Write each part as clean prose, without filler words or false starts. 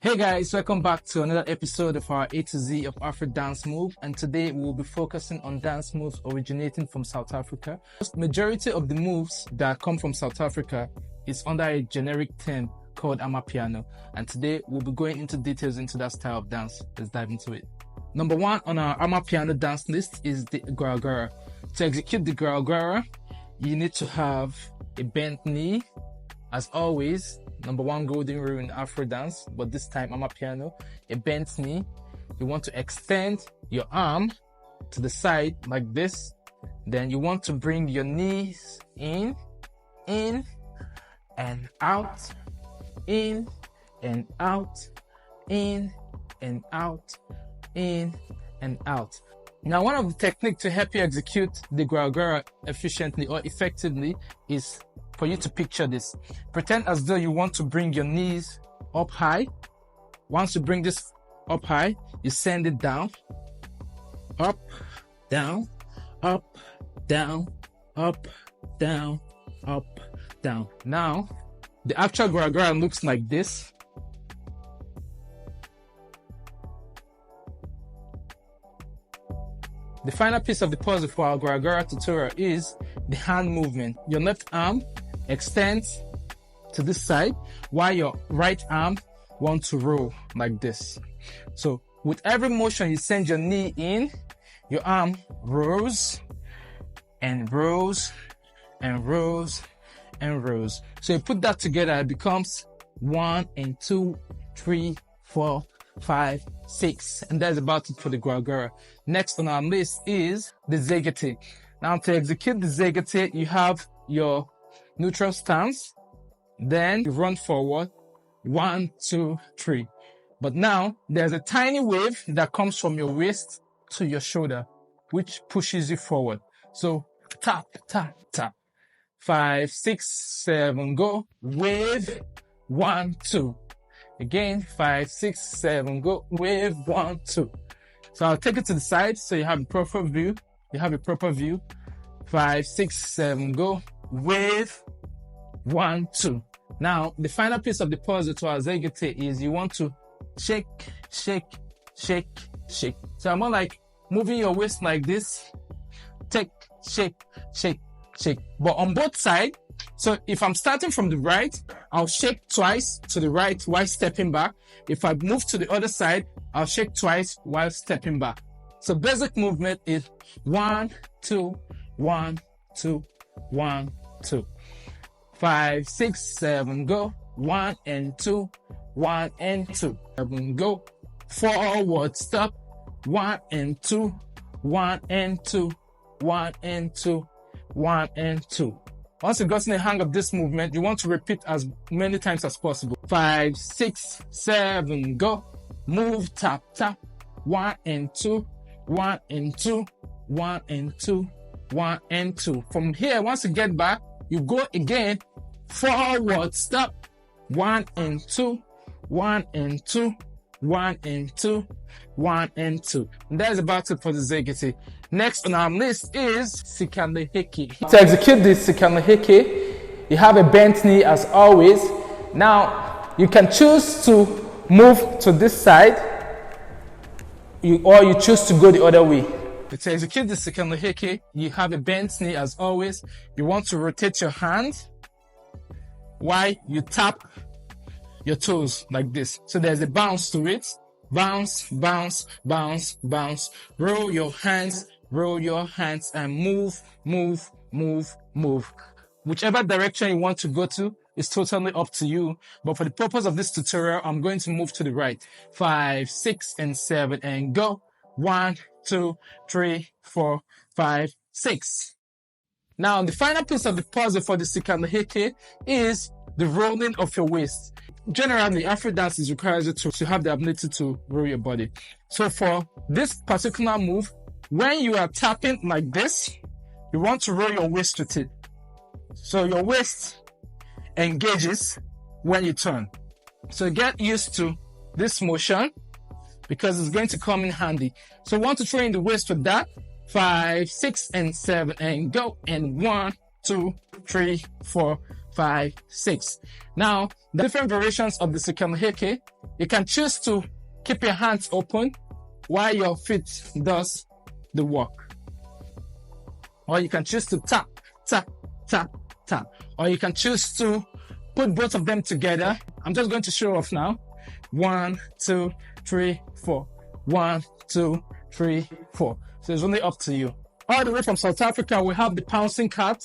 Hey guys, welcome back to another episode of our A to Z of Afro dance move, and today we'll be focusing on dance moves originating from South Africa. The majority of the moves that come from South Africa is under a generic term called Amapiano, and today we'll be going into details into that style of dance. Let's dive into it. Number one on our Amapiano dance list is the Gara. To execute the Gara, you need to have a bent knee, as always. Number one golden rule in Afro dance, but this time Amapiano, a bent knee. You want to extend your arm to the side like this. Then you want to bring your knees in and out, in and out, in and out, in and out. Now, one of the techniques to help you execute the Gara efficiently or effectively is for you to picture this. Pretend as though you want to bring your knees up high. Once you bring this up high, you send it down, up, down, up, down, up, down, up, down. Now, the actual Gara looks like this. The final piece of the puzzle for our Gara tutorial is the hand movement. Your left arm extends to this side while your right arm wants to roll like this. So with every motion you send your knee in, your arm rolls and rolls and rolls and rolls. So you put that together, it becomes 1 and 2, 3, 4, 5, 6, and that's about it for the Gara. Next on our list is the Zegete. Now to execute the Zegete, you have your neutral stance, then you run forward, 1, 2, 3. But now there's a tiny wave that comes from your waist to your shoulder, which pushes you forward. So tap, tap, tap. 5, 6, 7, go. Wave, 1, 2. Again, 5, 6, 7, go. Wave, 1, 2. So I'll take it to the side so you have a proper view. 5, 6, 7, go. Wave, 1, 2. Now, the final piece of the puzzle to our Zegete is you want to shake, shake, shake, shake. So I'm more like moving your waist like this. Take, shake, shake, shake. But on both sides. So if I'm starting from the right, I'll shake twice to the right while stepping back. If I move to the other side, I'll shake twice while stepping back. So basic movement is 1, 2, 1, 2, 1, 2. 5, 6, 7, go. 1 and 2, 1 and 2. 7, go. Forward, stop. 1 and 2, 1 and 2, 1 and 2, 1 and 2. Once you've gotten the hang of this movement, you want to repeat as many times as possible. 5, 6, 7, go. Move, tap, tap. 1 and 2, 1 and 2, 1 and 2, 1 and 2. From here, once you get back, you go again. Forward, stop. 1 and 2, 1 and 2, 1 and 2, 1 and 2. And that is about it for the Zegete. Next on our list is Sikanleheke. To execute this Sikanleheke, you have a bent knee as always. Now, you can choose to move to this side, or you choose to go the other way. To execute the Sikanleheke, you have a bent knee as always. You want to rotate your hand while you tap your toes like this. So there's a bounce to it. Bounce, bounce, bounce, bounce. Roll your hands, and move, move, move, move. Whichever direction you want to go to is totally up to you. But for the purpose of this tutorial, I'm going to move to the right. 5, 6, and 7, and go. 1, 2, 3, 4, 5, 6. Now, the final piece of the puzzle for the Sikanleheke is the rolling of your waist. Generally, Afro dance requires you to have the ability to roll your body. So for this particular move, when you are tapping like this, you want to roll your waist with it. So your waist engages when you turn. So get used to this motion because it's going to come in handy. So want to train the waist with that. 5, 6, and 7, and go. And 1, 2, 3, 4, 5, 6. Now, the different variations of the Sukanheke, you can choose to keep your hands open while your feet does the work. Or you can choose to tap, tap, tap, tap. Or you can choose to put both of them together. I'm just going to show off now. 1, 2, 3, 4. 1, 2, 3, 4. So it's only up to you. All the way from South Africa, we have the pouncing cat.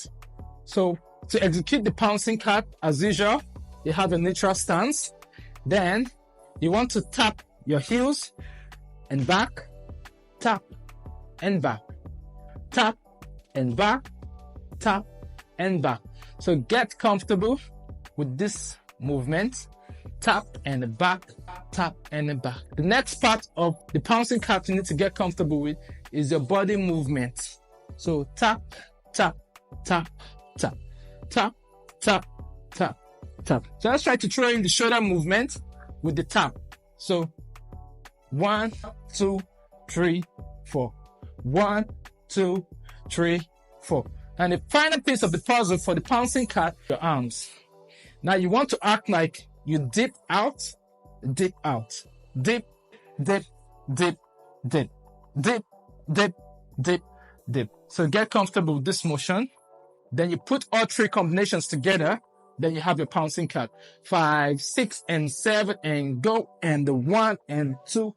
So to execute the pouncing cat, as usual, you have a neutral stance. Then you want to tap your heels and back, tap and back, tap and back, tap and back. So get comfortable with this movement. Tap and back, tap and back. The next part of the pouncing cat you need to get comfortable with is your body movement. So tap, tap, tap, tap, tap, tap, tap, tap. So let's try to throw in the shoulder movement with the tap. So 1, 2, 3, 4. 1, 2, 3, 4. And the final piece of the puzzle for the pouncing cat, your arms. Now you want to act like you dip out, dip out, dip, dip, dip, dip, dip, dip, dip, dip. So get comfortable with this motion. Then you put all three combinations together. Then you have your pouncing cat. 5, 6, and 7, and go. And the 1, and 2,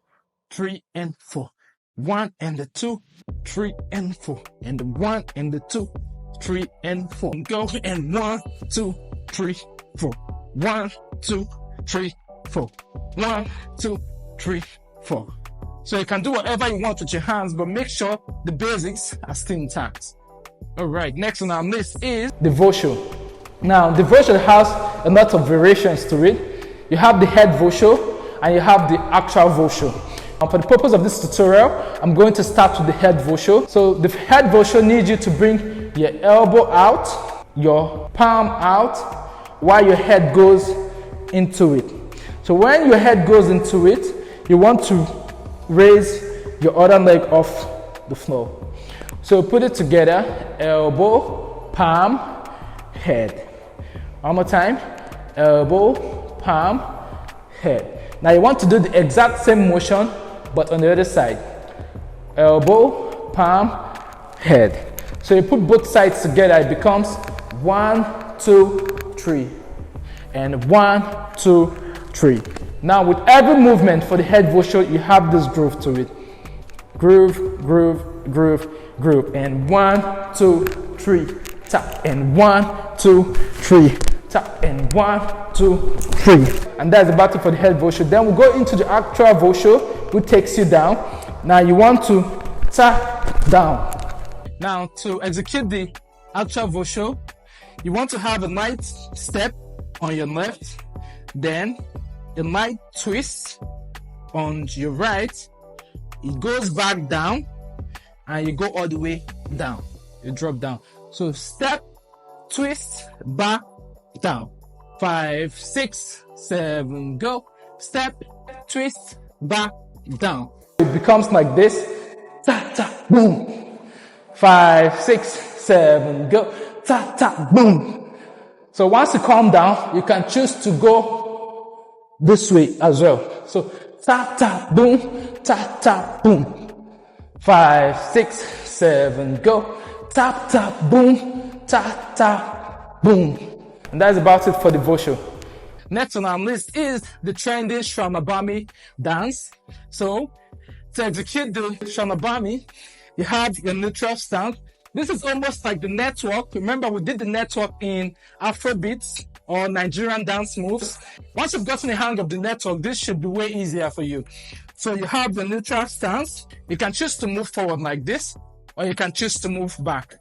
3, and 4. 1, and the 2, 3, and 4. And the 1, and the 2, 3, and 4. Go. And 1, 2, 3, 4. 1, 2, 3, 4. 1, 2, 3, 4. So you can do whatever you want with your hands, but make sure the basics are still intact. Alright, next on our list is devotion. Now, devotion has a lot of variations to it. You have the head vocal and you have the actual vocal. And for the purpose of this tutorial, I'm going to start with the head vocal. So the head vocal needs you to bring your elbow out, your palm out, while your head goes into it. So when your head goes into it, you want to raise your other leg off the floor. So put it together, elbow, palm, head. One more time, elbow, palm, head. Now you want to do the exact same motion, but on the other side. Elbow, palm, head. So you put both sides together, it becomes 1, 2, 3. And 1, 2, 3. Now with every movement for the head vocal, you have this groove to it. Groove, groove, groove, groove. And 1, 2, 3, tap. And 1, 2, 3, tap. And 1, 2, 3. And that's about it for the head vocal. Then we'll go into the actual vocal, which takes you down. Now you want to tap down. Now to execute the actual vocal, you want to have a light step on your left, then a light twist on your right. It goes back down and you go all the way down. You drop down. So step, twist, back, down. 5, 6, 7, go. Step, twist, back, down. It becomes like this. Ta ta boom. 5, 6, 7, go. Ta ta boom. So once you calm down, you can choose to go this way as well. So tap tap boom, tap tap boom. 5, 6, 7, go. Tap tap boom, tap tap boom. And that's about it for the vocal. Next on our list is the trending Shonabami dance. So to execute the Shonabami, you have your neutral stance. This is almost like the network. Remember, we did the network in Afrobeats or Nigerian dance moves. Once you've gotten the hang of the network, this should be way easier for you. So you have the neutral stance. You can choose to move forward like this, or you can choose to move back.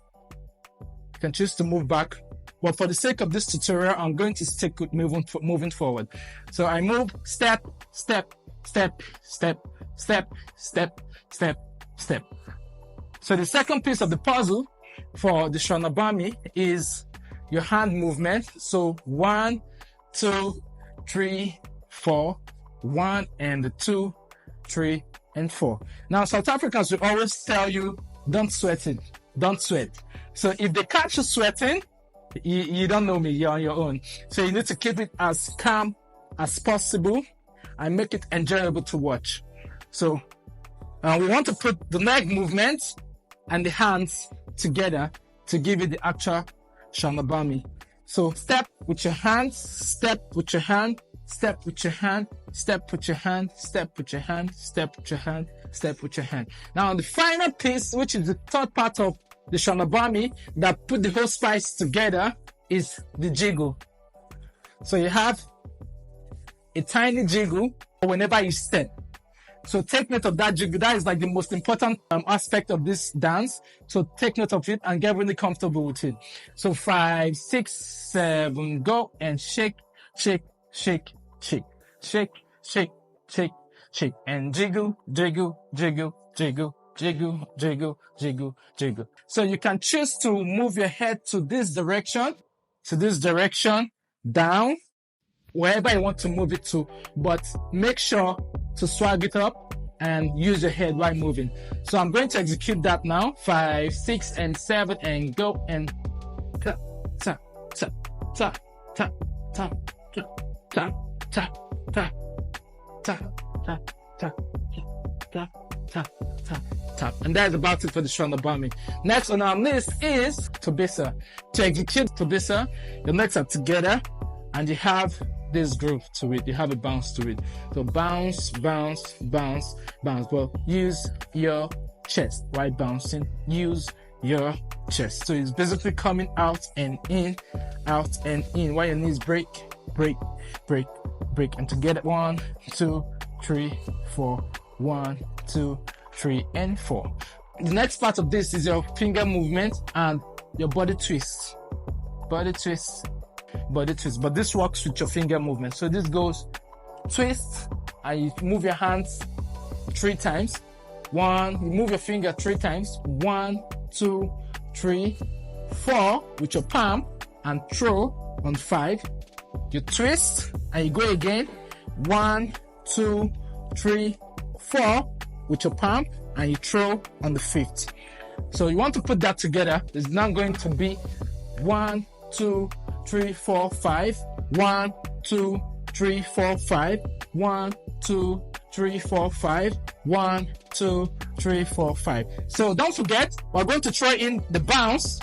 You can choose to move back. But for the sake of this tutorial, I'm going to stick with moving forward. So I move step, step, step, step, step, step, step, step. So the second piece of the puzzle for the Shonabami is your hand movement. So 1, 2, 3, 4. 1 and 2, 3 and 4. Now South Africans will always tell you, don't sweat it. Don't sweat. So if they catch you sweating, You don't know me, you're on your own. So you need to keep it as calm as possible and make it enjoyable to watch. So we want to put the leg movement and the hands together to give you the actual Shanabami. So step with your hands, step with your hand, step with your hand, step with your hand, step with your hand, step with your hand, step with your hand. Now the final piece, which is the third part of the Shanabami that put the whole spice together, is the jiggle. So you have a tiny jiggle whenever you step. So take note of that jiggle. That is like the most important aspect of this dance. So take note of it and get really comfortable with it. So 5, 6, 7, go, and shake, shake, shake, shake, shake, shake, shake, shake, and jiggle, jiggle, jiggle, jiggle, jiggle, jiggle, jiggle, jiggle. So you can choose to move your head to this direction, down, wherever you want to move it to, but make sure to swag it up and use your head while moving. So I'm going to execute that now. 5, 6, and 7, and go, and tap, tap, tap, tap, tap, tap, tap, tap, tap, tap, tap, tap, tap, tap, tap, tap, tap. And that's about it for the Shanabami. Next on our list is Tobisa. To execute Tobisa, your legs are together and you have this groove to it. You have a bounce to it. So bounce, bounce, bounce, bounce. Well, use your chest while bouncing. Use your chest. So it's basically coming out and in, while your knees break, break, break, break. And together, 1, 2, 3, 4. 1, 2, 3, and 4. The next part of this is your finger movement and your body twist. Body twist, body twist. But this works with your finger movement. So this goes twist, and you move your hands 3 times. You move your finger 3 times. 1, 2, 3, 4 with your palm, and throw on 5. You twist and you go again. 1, 2, 3, 4 with your palm, and you throw on the 5th. So you want to put that together. It's now going to be 1, 2, 3, 4, 5. 1, 2, 3, 4, 5. 1, 2, 3, 4, 5. 1, 2, 3, 4, 5. So don't forget, we're going to throw in the bounce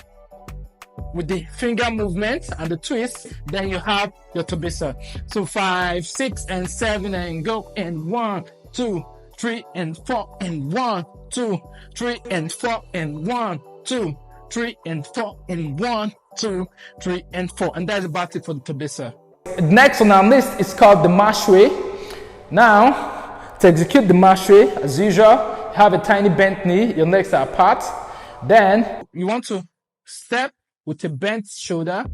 with the finger movement and the twist. Then you have your Tobisa. So 5, 6, and 7, and go, and 1, 2, 3, and 4, and 1, 2, 3, and 4, and 1, 2, 3, and 4, and 1, 2, 3, and 4. And that's about it for the Tobisa. Next on our list is called the Mashwe. Now, to execute the Mashwe, as usual, have a tiny bent knee, your legs are apart. Then you want to step with a bent shoulder,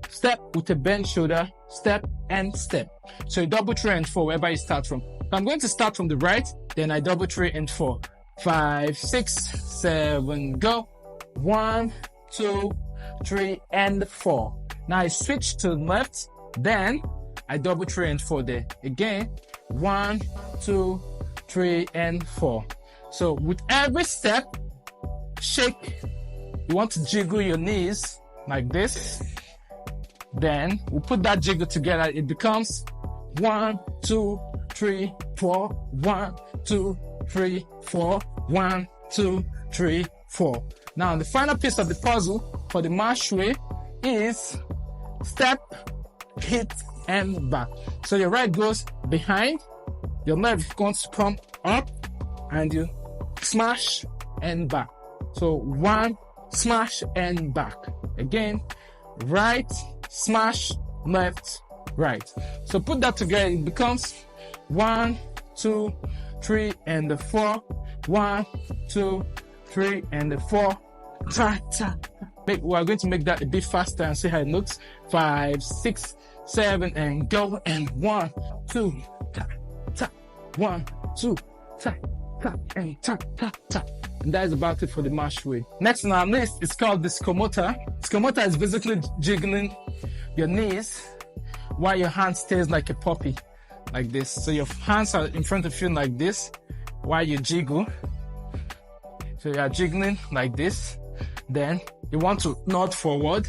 step with a bent shoulder, step and step. So you double 3 and 4 wherever you start from. So I'm going to start from the right, then I double 3 and 4. 5, 6, 7, go. 1, 2, 3, and 4. Now I switch to the left, then I double 3 and 4 there. Again, 1, 2, 3, and 4. So with every step, shake. You want to jiggle your knees like this. Then we put that jiggle together. It becomes 1, 2, 3, 4. 1, 2, 3, 4. 1, 2, 3, 4. Now the final piece of the puzzle for the Mashwe is step, hit, and back. So your right goes behind, your left is going to come up, and you smash and back. So 1, smash and back. Again, right, smash, left, right. So put that together, it becomes 1, 2, 3, and the 4. 1, 2, 3, and the 4. We are going to make that a bit faster and see how it looks. 5, 6, 7, and go. And 1, 2, tap, tap. 1, 2, tap, tap, and tap, tap, tap. And that is about it for the Mashwe. Next on our list is called the Skomota. Skomota is basically jiggling your knees while your hand stays like a puppy, like this. So your hands are in front of you like this while you jiggle. So you are jiggling like this. Then you want to nod forward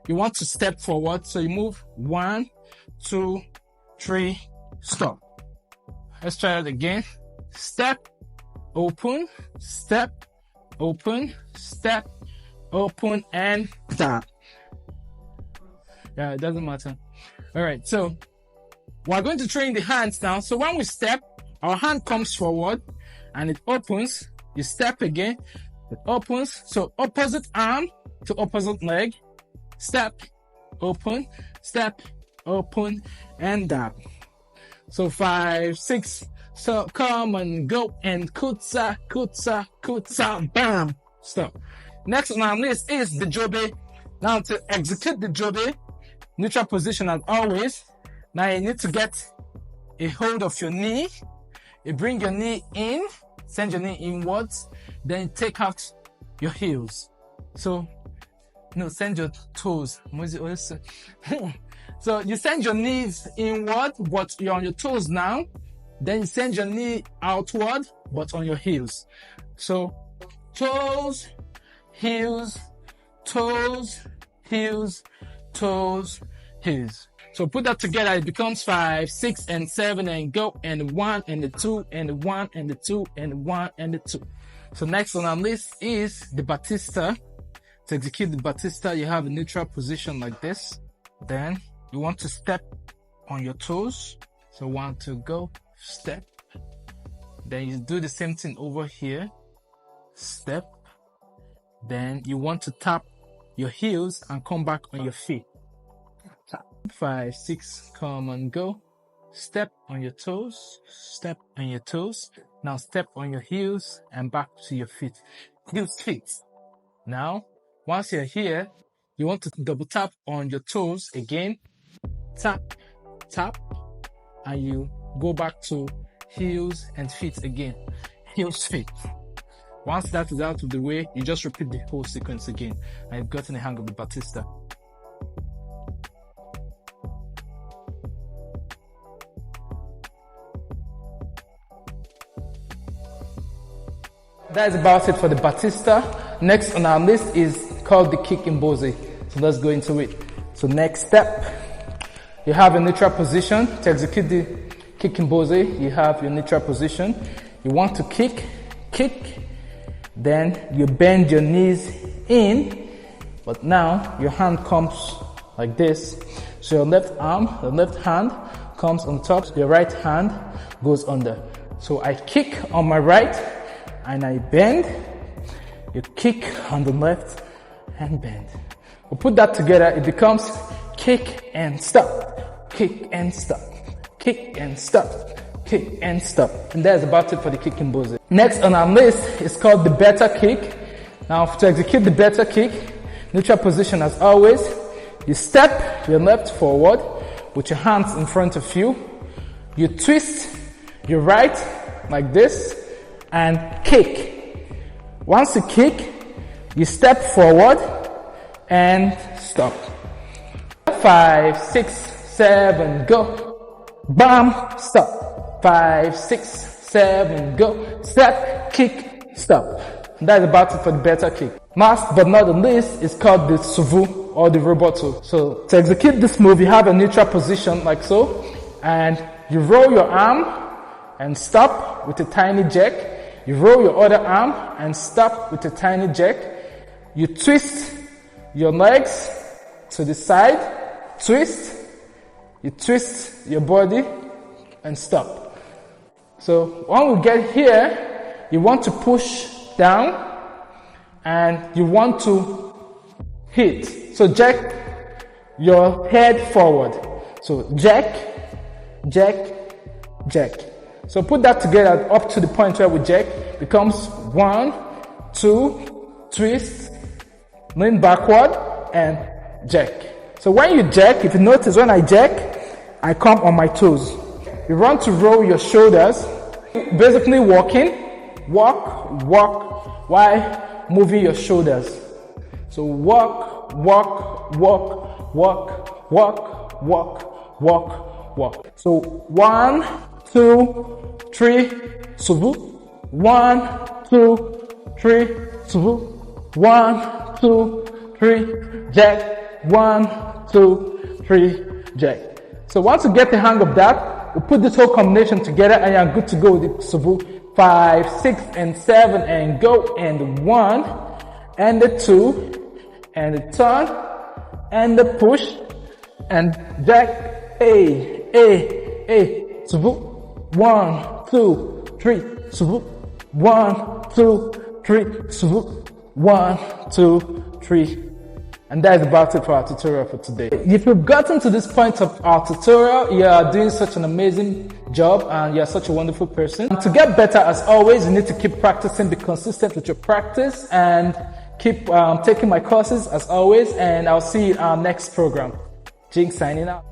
you want to step forward. So you move 1, 2, 3, stop. Let's try it again. Step, open, step, open, step, open, and tap. Yeah, it doesn't matter. All right, so we're going to train the hands now. So when we step, our hand comes forward and it opens. You step again, it opens. So opposite arm to opposite leg. Step, open, and tap. So 5, 6. So come and go and kutsa, kutsa, kutsa, bam. Stop. Next on our list is the jobe. Now to execute the jobe, neutral position as always. Now you need to get a hold of your knee. You bring your knee in, send your knee inwards, then take out your heels. So, no, send your toes. So you send your knees inward, but you're on your toes now. Then you send your knee outward, but on your heels. So toes, heels, toes, heels, toes, heels. So put that together, it becomes 5, 6, and 7, and go, and 1, and the 2, and the 1, and the 2, and the 1, and the 2. So next on our list is the Batista. To execute the Batista, you have a neutral position like this. Then you want to step on your toes. So 1, 2, go, step. Then you do the same thing over here. Step. Then you want to tap your heels and come back on your feet. Tap. 5, 6, come and go. Step on your toes. Step on your toes. Now step on your heels and back to your feet. Heels, feet. Now, once you're here, you want to double tap on your toes again. Tap, tap, and you go back to heels and feet again. Heels, feet. Once that is out of the way, you just repeat the whole sequence again, and you've gotten the hang of the Batista. That is about it for the Batista. Next on our list is called the kick in Bose. So let's go into it. So next step, you have a neutral position. To execute the kick in Bose, you have your neutral position. You want to kick, then you bend your knees in, but now your hand comes like this. So your left arm, the left hand comes on top, your right hand goes under. So I kick on my right and I bend. You kick on the left and bend. We put that together, it becomes kick and stop, kick and stop, kick and stop, kick and stop. And that's about it for the kick in Bose. Next on our list is called the better kick. Now to execute the better kick, neutral position as always. You step your left forward with your hands in front of you. You twist your right like this and kick. Once you kick, you step forward and stop. 5, 6, 7, go. Bam, stop. 5, 6, 7, go. Step, kick, stop. That's about it for the better kick. Last but not the least is called the suvu or the roboto. So to execute this move, you have a neutral position like so, and you roll your arm and stop with a tiny jerk. You roll your other arm and stop with a tiny jerk. You twist your legs to the side, twist. You twist your body and stop. So when we get here, you want to push down and you want to hit. So jerk your head forward. So jerk, jerk, jerk. So put that together up to the point where we jerk. Becomes 1, 2, twist, lean backward, and jerk. So when you jerk, if you notice when I jerk, I come on my toes. You want to roll your shoulders, basically walking, walk, while moving your shoulders. So walk, walk, walk, walk, walk, walk, walk, walk. So 1, 2, 3, suvu. 1, 2, 3, suvu. 1, 2, 3, jerk, 1, 2, 3, jack. So once you get the hang of that, we put this whole combination together and you're good to go with the subu. 5, 6, and 7, and go, and 1, and the 2, and the turn, and the push, and jack, subu. 1, 2, 3, subu. 1, 2, 3, subu. 1, 2, 3. And that is about it for our tutorial for today. If you've gotten to this point of our tutorial, you are doing such an amazing job and you're such a wonderful person. To get better, as always, you need to keep practicing, be consistent with your practice, and keep taking my courses as always. And I'll see you in our next program. Jing signing out.